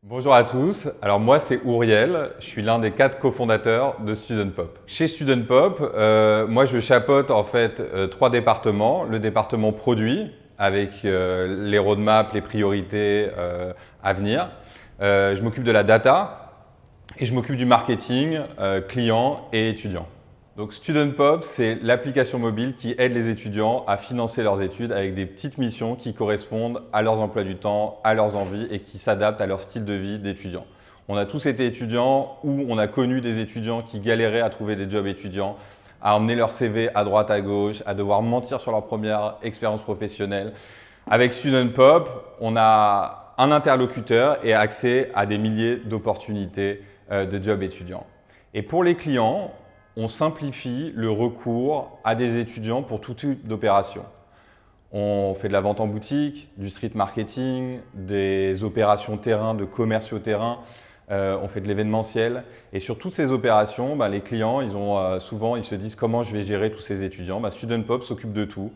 Bonjour à tous, alors moi c'est Ouriel, je suis l'un des 4 cofondateurs de Student Pop. Chez Student Pop, moi je chapeaute en fait 3 départements. Le département produit avec les roadmaps, les priorités à venir. Je m'occupe de la data et je m'occupe du marketing client et étudiant. Donc Student Pop, c'est l'application mobile qui aide les étudiants à financer leurs études avec des petites missions qui correspondent à leurs emplois du temps, à leurs envies et qui s'adaptent à leur style de vie d'étudiant. On a tous été étudiants ou on a connu des étudiants qui galéraient à trouver des jobs étudiants, à emmener leur CV à droite à gauche, à devoir mentir sur leur première expérience professionnelle. Avec Student Pop, on a un interlocuteur et accès à des milliers d'opportunités de jobs étudiants. Et pour les clients, on simplifie le recours à des étudiants pour tout type d'opérations. On fait de la vente en boutique, du street marketing, des opérations terrain, de commerciaux terrain, on fait de l'événementiel. Et sur toutes ces opérations, les clients, souvent, ils se disent comment je vais gérer tous ces étudiants. Student Pop s'occupe de tout.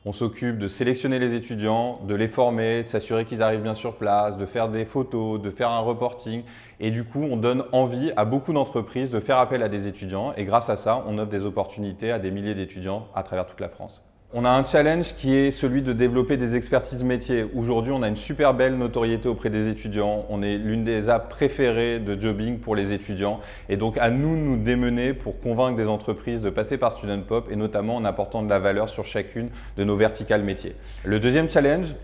On s'occupe de sélectionner les étudiants, de les former, de s'assurer qu'ils arrivent bien sur place, de faire des photos, de faire un reporting. Et du coup, on donne envie à beaucoup d'entreprises de faire appel à des étudiants. Et grâce à ça, on offre des opportunités à des milliers d'étudiants à travers toute la France. On a un challenge qui est celui de développer des expertises métiers. Aujourd'hui, on a une super belle notoriété auprès des étudiants. On est l'une des apps préférées de jobbing pour les étudiants. Et donc, à nous de nous démener pour convaincre des entreprises de passer par Student Pop et notamment en apportant de la valeur sur chacune de nos verticales métiers. Le deuxième challenge,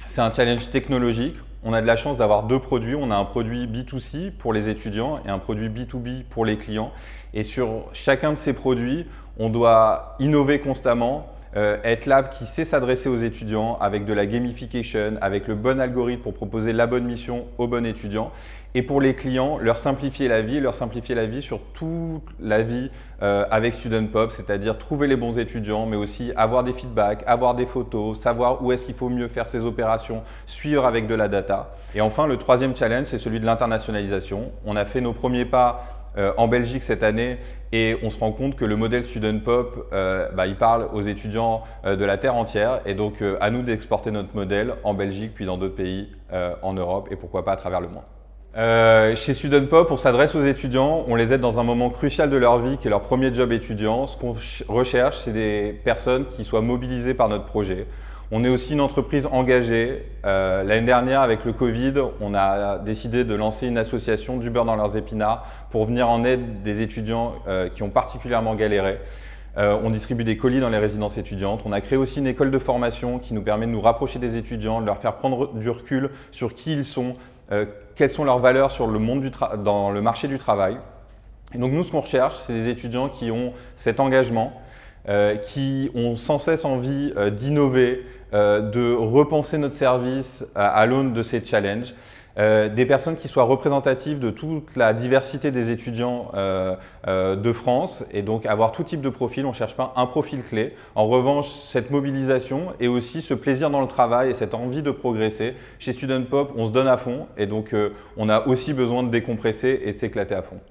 c'est un challenge technologique. On a de la chance d'avoir 2 produits. On a un produit B2C pour les étudiants et un produit B2B pour les clients. Et sur chacun de ces produits, on doit innover constamment, être l'app qui sait s'adresser aux étudiants avec de la gamification, avec le bon algorithme pour proposer la bonne mission aux bons étudiants. Et pour les clients, leur simplifier la vie sur toute la vie avec Student Pop, c'est-à-dire trouver les bons étudiants, mais aussi avoir des feedbacks, avoir des photos, savoir où est-ce qu'il faut mieux faire ses opérations, suivre avec de la data. Et enfin, le troisième challenge, c'est celui de l'internationalisation. On a fait nos premiers pas en Belgique cette année et on se rend compte que le modèle Student Pop, il parle aux étudiants de la terre entière et donc à nous d'exporter notre modèle en Belgique puis dans d'autres pays en Europe et pourquoi pas à travers le monde. Chez Student Pop, on s'adresse aux étudiants, on les aide dans un moment crucial de leur vie qui est leur premier job étudiant. Ce qu'on recherche, c'est des personnes qui soient mobilisées par notre projet. On est aussi une entreprise engagée. L'année dernière, avec le Covid, on a décidé de lancer une association du beurre dans leurs épinards pour venir en aide des étudiants qui ont particulièrement galéré. On distribue des colis dans les résidences étudiantes. On a créé aussi une école de formation qui nous permet de nous rapprocher des étudiants, de leur faire prendre du recul sur qui ils sont, quelles sont leurs valeurs sur le monde dans le marché du travail. Et donc nous, ce qu'on recherche, c'est des étudiants qui ont cet engagement, qui ont sans cesse envie d'innover, de repenser notre service à l'aune de ces challenges, des personnes qui soient représentatives de toute la diversité des étudiants de France et donc avoir tout type de profil. On ne cherche pas un profil clé. En revanche, cette mobilisation et aussi ce plaisir dans le travail et cette envie de progresser. Chez Student Pop, on se donne à fond et donc on a aussi besoin de décompresser et de s'éclater à fond.